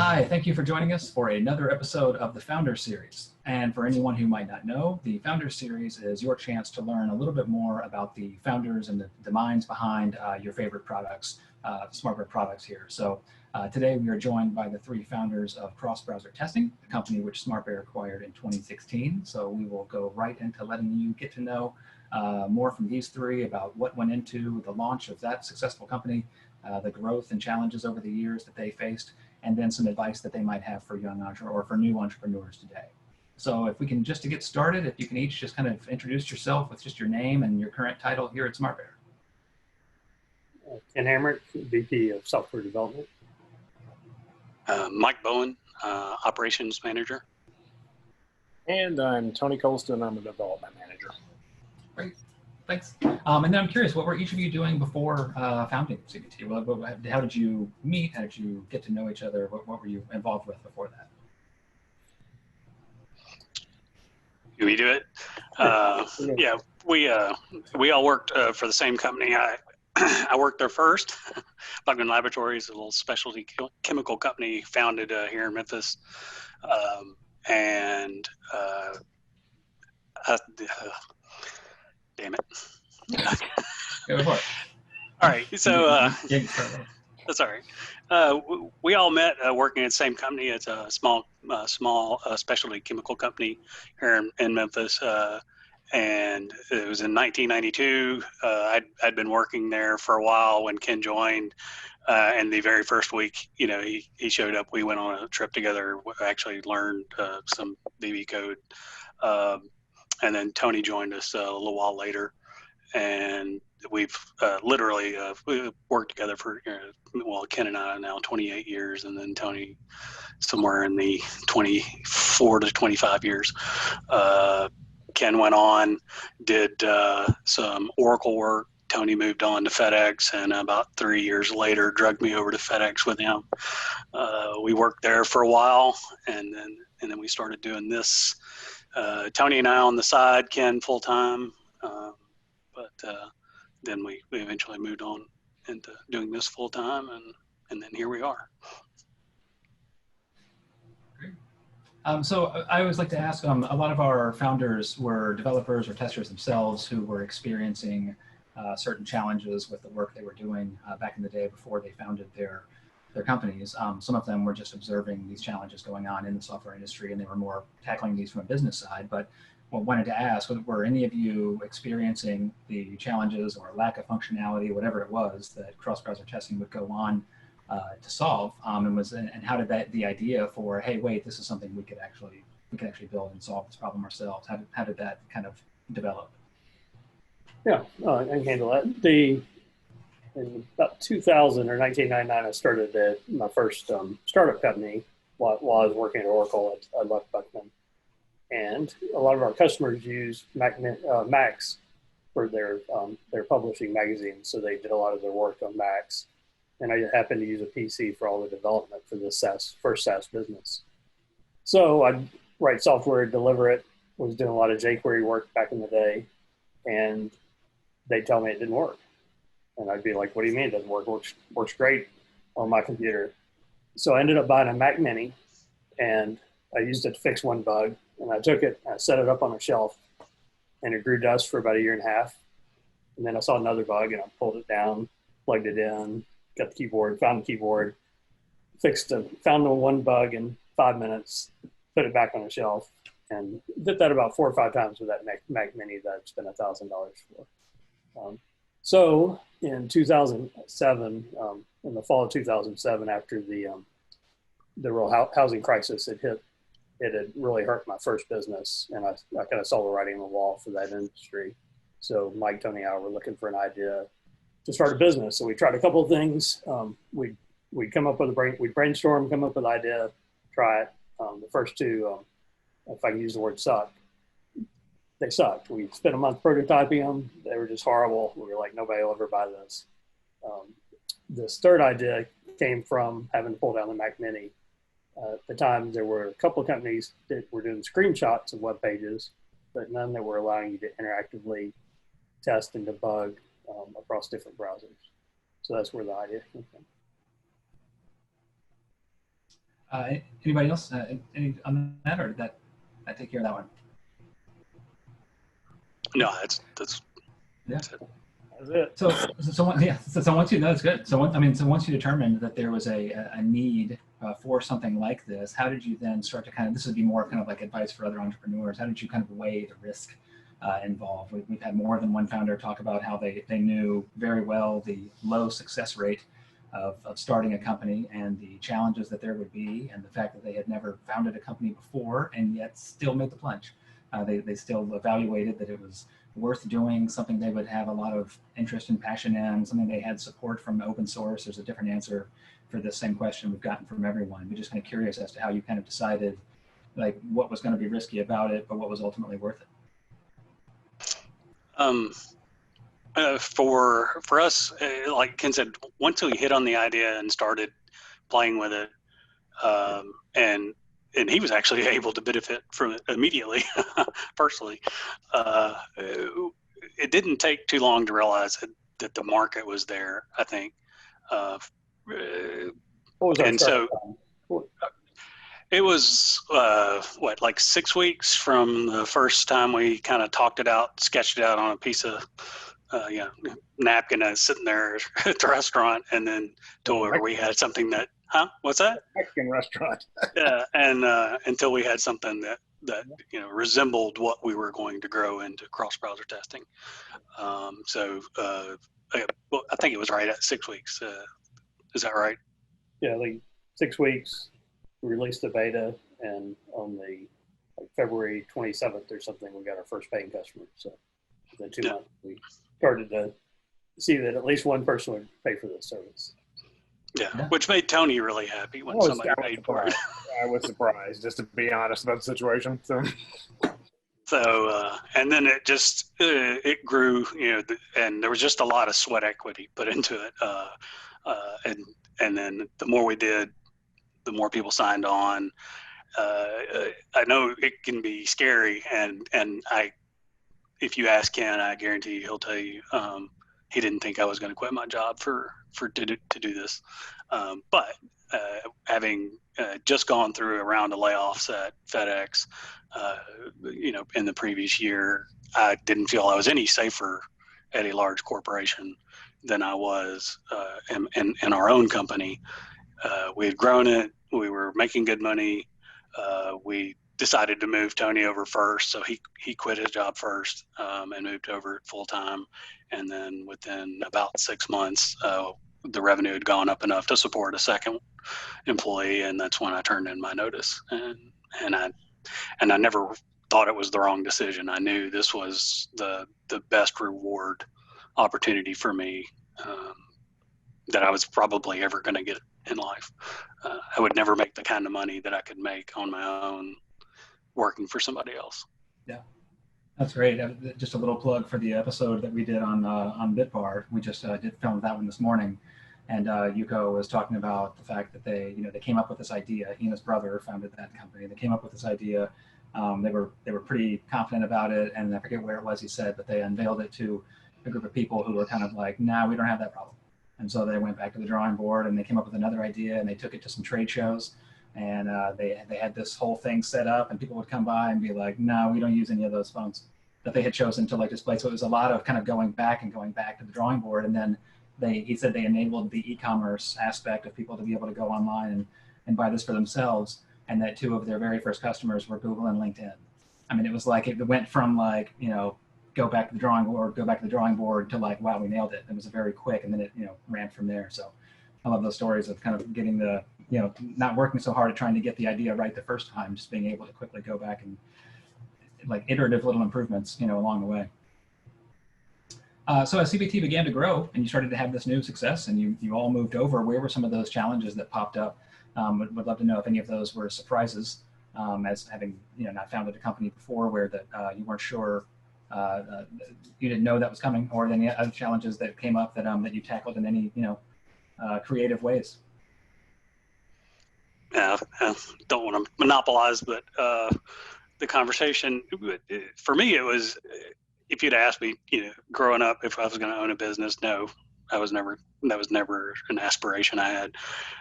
Hi, thank you for joining us for another episode of the Founder Series. And for anyone who might not know, the Founder Series is your chance to learn a little bit more about the founders and the minds behind your favorite products, SmartBear products here. So today we are joined by the three founders of CrossBrowserTesting, the company which SmartBear acquired in 2016. So we will go right into letting you get to know more from these three about what went into the launch of that successful company, the growth and challenges over the years that they faced, and then some advice that they might have for young entrepreneurs or for new entrepreneurs today. So if we can, just to get started, if you can each just kind of introduce yourself with just your name and your current title here at SmartBear. Ken Hamrick, VP of Software Development. Mike Bowen, Operations Manager. And I'm Tony Colston, I'm a Development Manager. Great, thanks. And then I'm curious, what were each of you doing before founding CBT? How did you meet? How did you get to know each other? What were you involved with before that? Can we do it? Yeah, we all worked for the same company. I worked there first. Bugman Laboratories, a little specialty chemical company founded here in Memphis. Damn it. Go for it. All right, so that's all right. We all met working at the same company. It's a small specialty chemical company here in Memphis. And it was in 1992. I'd been working there for a while when Ken joined. And the very first week, you know, he showed up. We went on a trip together. Actually learned some VB code. And then Tony joined us a little while later. And we've literally we worked together for, well, Ken and I now 28 years, and then Tony somewhere in the 24 to 25 years. Ken went on, did some Oracle work. Tony moved on to FedEx, and about 3 years later, drugged me over to FedEx with him. We worked there for a while, and then we started doing this. Tony and I on the side, Ken full time, but then we eventually moved on into doing this full time, and then here we are. So I always like to ask, a lot of our founders were developers or testers themselves who were experiencing certain challenges with the work they were doing back in the day before they founded their companies. Some of them were just observing these challenges going on in the software industry, and they were more tackling these from a business side. But I wanted to ask, were any of you experiencing the challenges or lack of functionality, whatever it was, that cross-browser testing would go on to solve, and how did the idea for, hey, wait, this is something we could actually build and solve this problem ourselves? How did that kind of develop? Yeah, I can handle that. In about 2000 or 1999, I started my first startup company while I was working at Oracle. I left Buckman, and a lot of our customers used Macs for their publishing magazines, so they did a lot of their work on Macs. And I happened to use a PC for all the development for the first SaaS business. So I'd write software, deliver it, was doing a lot of jQuery work back in the day, and they'd tell me it didn't work. And I'd be like, what do you mean it doesn't work? Works great on my computer. So I ended up buying a Mac Mini, and I used it to fix one bug. And I took it, I set it up on a shelf, and it grew dust for about 1.5 years. And then I saw another bug, and I pulled it down, plugged it in, got the keyboard, found the keyboard, found the one bug in 5 minutes, put it back on the shelf, and did that about 4 or 5 times with that Mac Mini that I spent $1,000 for. So in 2007, in the fall of 2007, after the real housing crisis had hit, it had really hurt my first business, and I kind of saw the writing on the wall for that industry. So Mike, Tony, and I were looking for an idea to start a business. So we tried a couple of things. We'd come up with we'd brainstorm, come up with an idea, try it. The first two, if I can use the word suck, they sucked. We spent a month prototyping them. They were just horrible. We were like, nobody will ever buy this. This third idea came from having to pull down the Mac Mini. At the time, there were a couple of companies that were doing screenshots of web pages, but none that were allowing you to interactively test and debug across different browsers. So that's where the idea came from. Anybody else any on that, or did that take care of that one? No, that's yeah. That's it. So once you know, that's good. So once you determined that there was a need for something like this, how did you then start to kind of, this would be more kind of like advice for other entrepreneurs, how did you kind of weigh the risk involved? We've had more than one founder talk about how they knew very well the low success rate of starting a company and the challenges that there would be, and the fact that they had never founded a company before and yet still made the plunge. They still evaluated that it was worth doing, something they would have a lot of interest and passion in, something they had support from open source. There's a different answer for this same question we've gotten from everyone. We're just kind of curious as to how you kind of decided like what was going to be risky about it, but what was ultimately worth it. For us, like Ken said, once we hit on the idea and started playing with it, and he was actually able to benefit from it immediately, personally. It didn't take too long to realize that the market was there, I think. And so it was, like 6 weeks from the first time we kind of talked it out, sketched it out on a piece of napkin sitting there at the restaurant, and then to where we had something that, what's that? Mexican restaurant. Yeah, and until we had something that resembled what we were going to grow into cross-browser testing. I think it was right at 6 weeks. Is that right? Yeah, like 6 weeks. We released the beta, and on the February 27th or something, we got our first paying customer. So within 2 months, we started to see that at least one person would pay for this service. Yeah, which made Tony really happy when somebody paid for it. I was surprised, just to be honest about the situation. So and then it just it grew, and there was just a lot of sweat equity put into it, and then the more we did, the more people signed on. I know it can be scary, and if you ask Ken, I guarantee he'll tell you he didn't think I was going to quit my job to do this. But having just gone through a round of layoffs at FedEx, in the previous year, I didn't feel I was any safer at a large corporation than I was in our own company. We had grown it. We were making good money. We decided to move Tony over first, so he quit his job first and moved over full time. And then within about 6 months, the revenue had gone up enough to support a second employee, and that's when I turned in my notice. And I never thought it was the wrong decision. I knew this was the best reward opportunity for me that I was probably ever going to get in life. I would never make the kind of money that I could make on my own working for somebody else. Yeah, that's great. Just a little plug for the episode that we did on BitBar. We just did film that one this morning, and Yuko was talking about the fact that they came up with this idea. He and his brother founded that company. They came up with this idea. They were pretty confident about it, and I forget where it was he said, but they unveiled it to a group of people who were kind of like, "Nah, we don't have that problem." And so they went back to the drawing board, and they came up with another idea, and they took it to some trade shows, and they had this whole thing set up, and people would come by and be like, "No, we don't use any of those phones that they had chosen to display." So it was a lot of kind of going back to the drawing board, and then he said they enabled the e-commerce aspect of people to be able to go online and buy this for themselves, and that 2 of their very first customers were Google and LinkedIn. I mean, it was like, it went from go back to the drawing board to wow, we nailed it. It was very quick, and then it ran from there. So I love those stories of kind of getting the not working so hard at trying to get the idea right the first time, just being able to quickly go back and iterative little improvements along the way. So as CBT began to grow and you started to have this new success and you all moved over, where were some of those challenges that popped up? Would love to know if any of those were surprises, as having not founded a company before, where that you weren't sure, you didn't know that was coming, or any other challenges that came up that you tackled in any creative ways. Yeah, I don't want to monopolize, but the conversation for me, it was, if you'd asked me, growing up, if I was going to own a business, no, that was never an aspiration I had.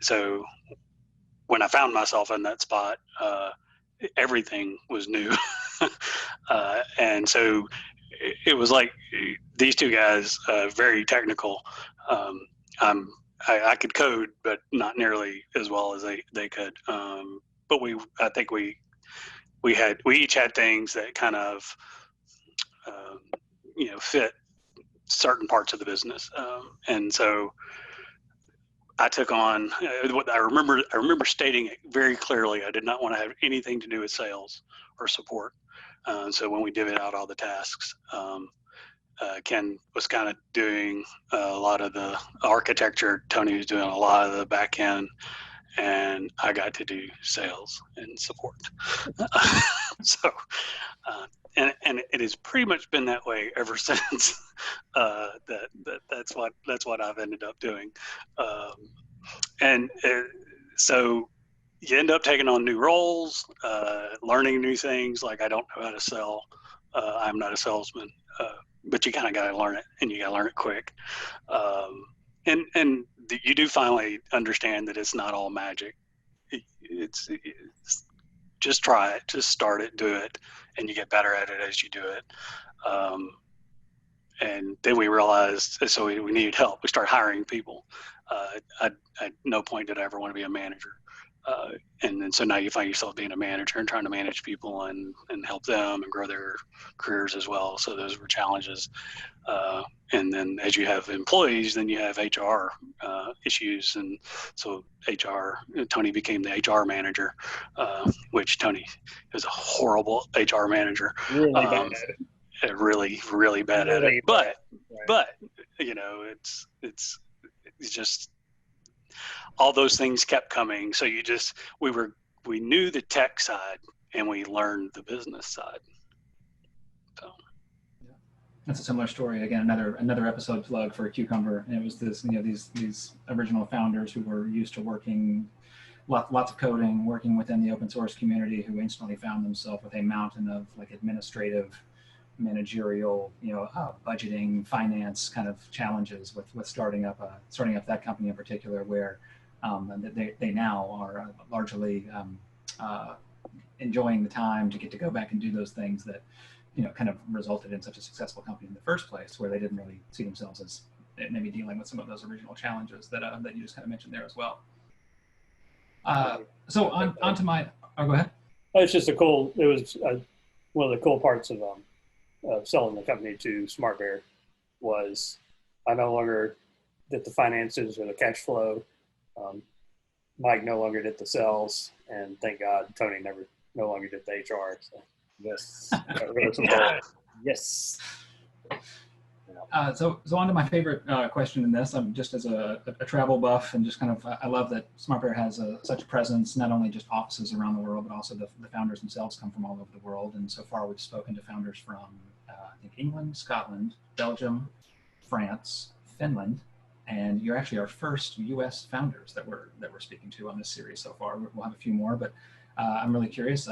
So when I found myself in that spot, everything was new. And so it was like these two guys, very technical. I could code, but not nearly as well as they could. But I think we each had things that kind of, fit certain parts of the business. And so I took on what I remember stating it very clearly. I did not want to have anything to do with sales or support. So when we divvied out all the tasks, Ken was kind of doing a lot of the architecture. Tony was doing a lot of the back end, and I got to do sales and support. So, and it has pretty much been that way ever since. That's what I've ended up doing. So you end up taking on new roles, learning new things. Like, I don't know how to sell. I'm not a salesman, but you kind of got to learn it, and you got to learn it quick. And you do finally understand that it's not all magic. It's just try it, just start it, do it, and you get better at it as you do it. And then we realized, so we needed help. We started hiring people. At no point did I ever want to be a manager. And then so now you find yourself being a manager and trying to manage people and help them and grow their careers as well. So those were challenges. And then as you have employees, then you have HR issues. And so Tony became the HR manager, which Tony was a horrible HR manager. Really bad. Really, really bad at it. But it's just, all those things kept coming. So we knew the tech side and we learned the business side. So yeah. That's a similar story. Again, another episode plug for Cucumber. And it was this, these original founders who were used to working lots of coding, working within the open source community, who instantly found themselves with a mountain of like administrative, managerial, budgeting, finance kind of challenges with starting up that company in particular, where they now are largely enjoying the time to get to go back and do those things that kind of resulted in such a successful company in the first place, where they didn't really see themselves as maybe dealing with some of those original challenges that you just kind of mentioned there as well. So on to my, go ahead. It's just it was one of the cool parts of selling the company to SmartBear was I no longer did the finances or the cash flow. Mike no longer did the sales, and thank God Tony no longer did the HR. So Yes. Yes. So on to my favorite question in this. I'm just as a travel buff, and just kind of I love that SmartBear has such a presence, not only just offices around the world, but also the founders themselves come from all over the world. And so far, we've spoken to founders from I think England, Scotland, Belgium, France, Finland, and you're actually our first U.S. founders that we're speaking to on this series so far. We'll have a few more, but I'm really curious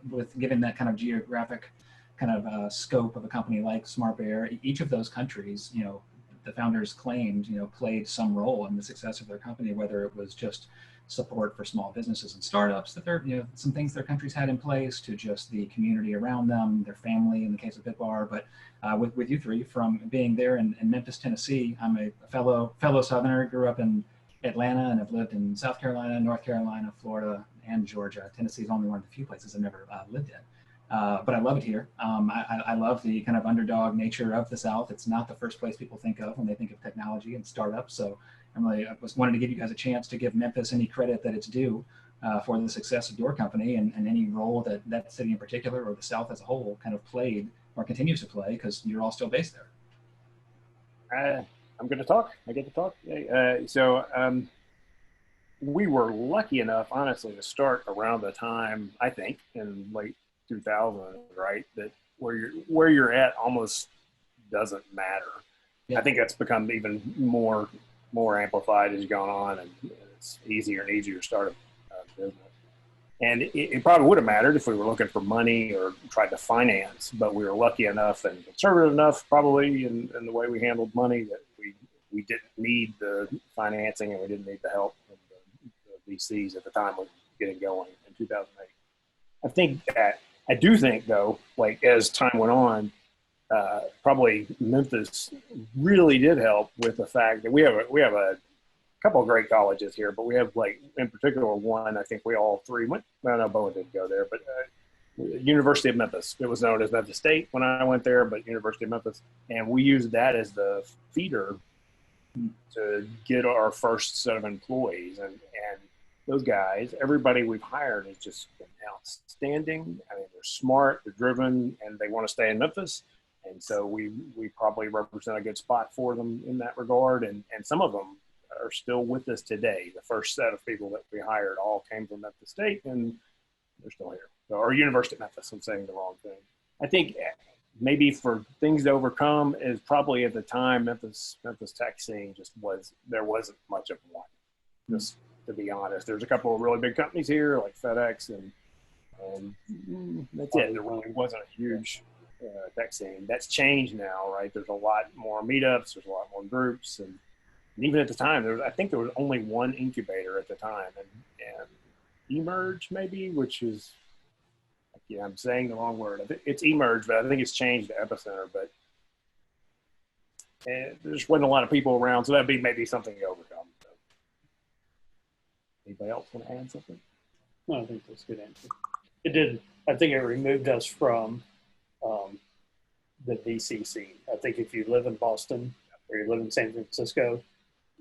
with given that kind of geographic kind of scope of a company like SmartBear, each of those countries, the founders claimed, played some role in the success of their company, whether it was just support for small businesses and startups that they're, some things their countries had in place, to just the community around them, their family in the case of BitBar. But with you three, from being there in Memphis, Tennessee, I'm a fellow Southerner, grew up in Atlanta and have lived in South Carolina, North Carolina, Florida, and Georgia. Tennessee is only one of the few places I've never lived in. But I love it here. I love the kind of underdog nature of the South. It's not the first place people think of when they think of technology and startups. So I wanted to give you guys a chance to give Memphis any credit that it's due for the success of your company, and any role that city in particular, or the South as a whole, kind of played or continues to play, because you're all still based there. I'm going to talk. I get to talk. So we were lucky enough, honestly, to start around the time, I think, in late 2000, right? That where you're at almost doesn't matter. Yeah. I think that's become even more amplified as you've gone on, and it's easier and easier to start a business. And it probably would have mattered if we were looking for money or tried to finance, but we were lucky enough and conservative enough, probably, in the way we handled money, that we didn't need the financing and we didn't need the help of the VCs at the time was getting going in 2008. I do think though, like as time went on, probably Memphis really did help with the fact that we have a couple of great colleges here, but we have, like, in particular one, I think we all three went. Well, no, Bowen didn't go there, but University of Memphis. It was known as Memphis State when I went there, but University of Memphis, and we used that as the feeder to get our first set of employees, and those guys, everybody we've hired has just been outstanding. I mean, they're smart, they're driven, and they want to stay in Memphis. And so we probably represent a good spot for them in that regard. And some of them are still with us today. The first set of people that we hired all came from Memphis State, and they're still here. Or University of Memphis, I'm saying the wrong thing. I think maybe for things to overcome is probably at the time Memphis tech scene there wasn't much of one. Just to be honest, there's a couple of really big companies here like FedEx and that's it. There really wasn't a huge tech scene. That's changed now, right? There's a lot more meetups. There's a lot more groups, and even at the time, I think there was only one incubator at the time, and Emerge maybe, which is, I'm saying the wrong word. It's Emerge, but I think it's changed to Epicenter. But there just wasn't a lot of people around, so that'd be maybe something to overcome. So. Anybody else want to add something? No, I think that's a good answer. It did. I think it removed us from the VC scene. I think if you live in Boston or you live in San Francisco,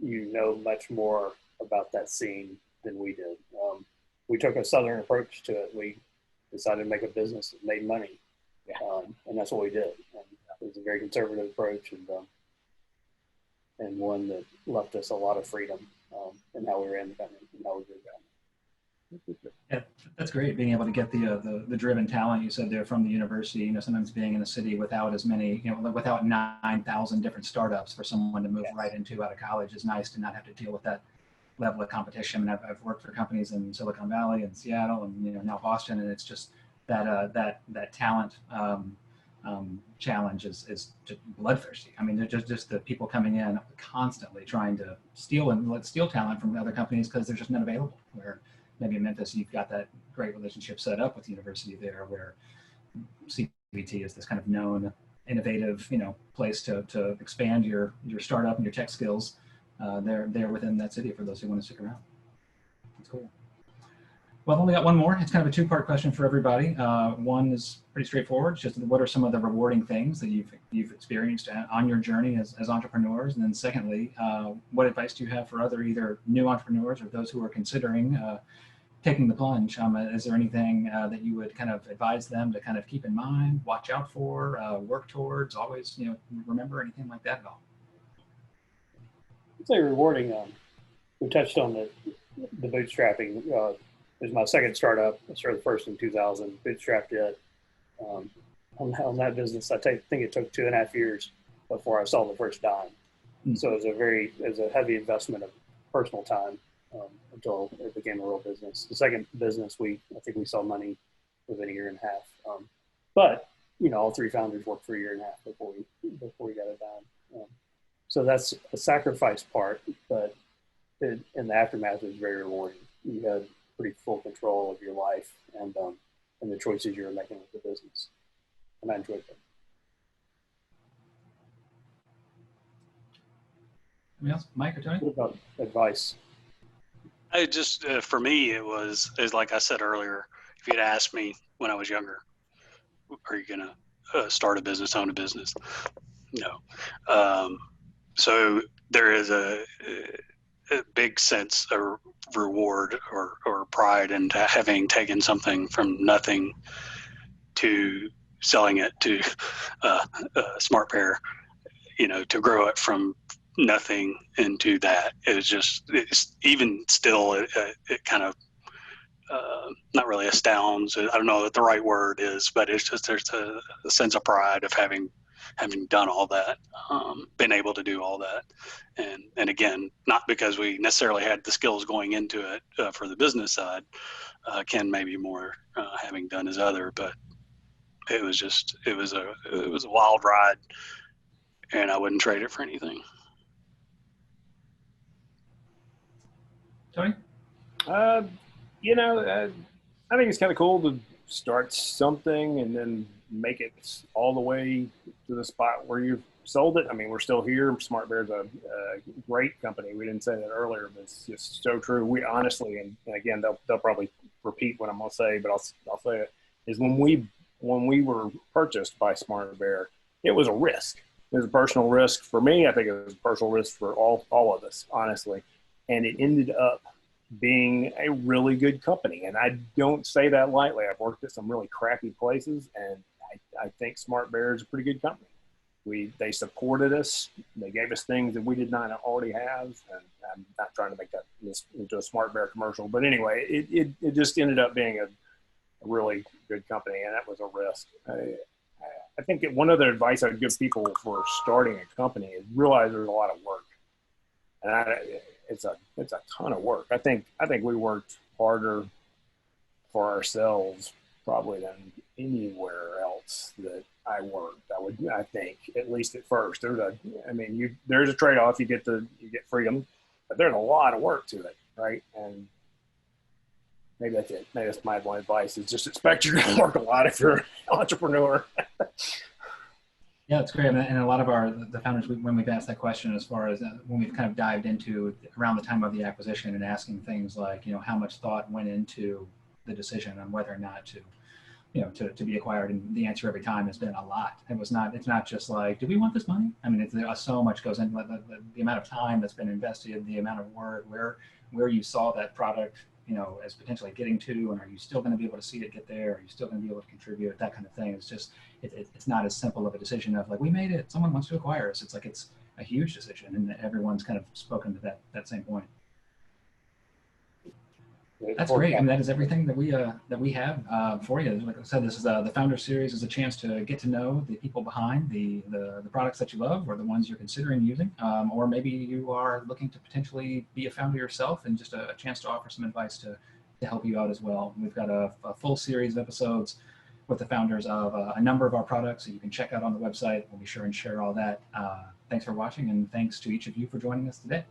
you know much more about that scene than we did. We took a Southern approach to it. We decided to make a business that made money, and that's what we did. And it was a very conservative approach, and one that left us a lot of freedom in how we ran the company and how we did that. Yeah, that's great. Being able to get the driven talent you said there from the university. Sometimes being in a city without as many, without 9,000 different startups for someone to move right into out of college is nice to not have to deal with that level of competition. And I've worked for companies in Silicon Valley and Seattle and now Boston, and it's just that talent challenge is just bloodthirsty. I mean, they're just the people coming in constantly trying to steal talent from other companies because there's just none available. Where maybe in Memphis, you've got that great relationship set up with the university there, where CBT is this kind of known, innovative, place to expand your startup and your tech skills. They're within that city for those who want to stick around. That's cool. Well, I've only got one more. It's kind of a two-part question for everybody. One is pretty straightforward. Just what are some of the rewarding things that you've experienced on your journey as entrepreneurs? And then secondly, what advice do you have for either new entrepreneurs or those who are considering taking the plunge? Is there anything that you would kind of advise them to kind of keep in mind, watch out for, work towards, always, remember, anything like that at all? I'd say rewarding. We touched on the bootstrapping. It was my second startup. I started the first in 2000, bootstrapped it. On that business, I think it took 2.5 years before I saw the first dime. So it was a heavy investment of personal time until it became a real business. The second business, I think we saw money within 1.5 years. But all three founders worked for 1.5 years before we got a dime. So that's a sacrifice part, but in the aftermath, it was very rewarding. You had pretty full control of your life and the choices you were making with the business, and I enjoyed them. Anything else, Mike or Tony? What about advice? I just for me, it was like I said earlier. If you'd asked me when I was younger, are you gonna start a business, own a business? No. So there is a big sense of reward or pride in having taken something from nothing to selling it to SmartBear, to grow it from nothing into that. It's even still, it kind of not really astounds. I don't know what the right word is, but it's just, there's a sense of pride of having done all that, been able to do all that. And again, not because we necessarily had the skills going into it for the business side, Ken maybe more having done his other, but it was a wild ride, and I wouldn't trade it for anything. Tony? You know, I think it's kind of cool to start something and then make it all the way to the spot where you've sold it. I mean, we're still here. SmartBear is a great company. We didn't say that earlier, but it's just so true. We honestly, and again, they'll probably repeat what I'm going to say, but I'll say it, is when we were purchased by SmartBear, it was a risk. It was a personal risk for me. I think it was a personal risk for all of us, honestly. And it ended up being a really good company. And I don't say that lightly. I've worked at some really crappy places, and I think SmartBear is a pretty good company. They supported us. They gave us things that we did not already have. And I'm not trying to make that into a SmartBear commercial, but anyway, it just ended up being a really good company, and that was a risk. I think that one other advice I would give people for starting a company is realize there's a lot of work, and it's a ton of work. I think we worked harder for ourselves probably than anywhere else that I worked. I think, at least at first. There's a trade-off. You get freedom, but there's a lot of work to it, right? And maybe that's it. Maybe that's my one advice is just expect you're going to work a lot if you're an entrepreneur. Yeah, it's great. And a lot of the founders, when we've asked that question, as far as when we've kind of dived into around the time of the acquisition and asking things like, how much thought went into the decision on whether or not to be acquired, and the answer every time has been a lot. It's not just like, do we want this money? I mean, so much goes into the amount of time that's been invested, the amount of work, where you saw that product, as potentially getting to, and are you still going to be able to see it get there? Are you still going to be able to contribute? That kind of thing. It's just, it's not as simple of a decision of like, we made it, someone wants to acquire us. It's like, it's a huge decision, and everyone's kind of spoken to that same point. That's great. I mean, that is everything that we have for you. Like I said, this is the Founder Series is a chance to get to know the people behind the products that you love, or the ones you're considering using, or maybe you are looking to potentially be a founder yourself, and just a chance to offer some advice to help you out as well. We've got a full series of episodes with the founders of a number of our products that you can check out on the website. We'll be sure and share all that. Thanks for watching, and thanks to each of you for joining us today.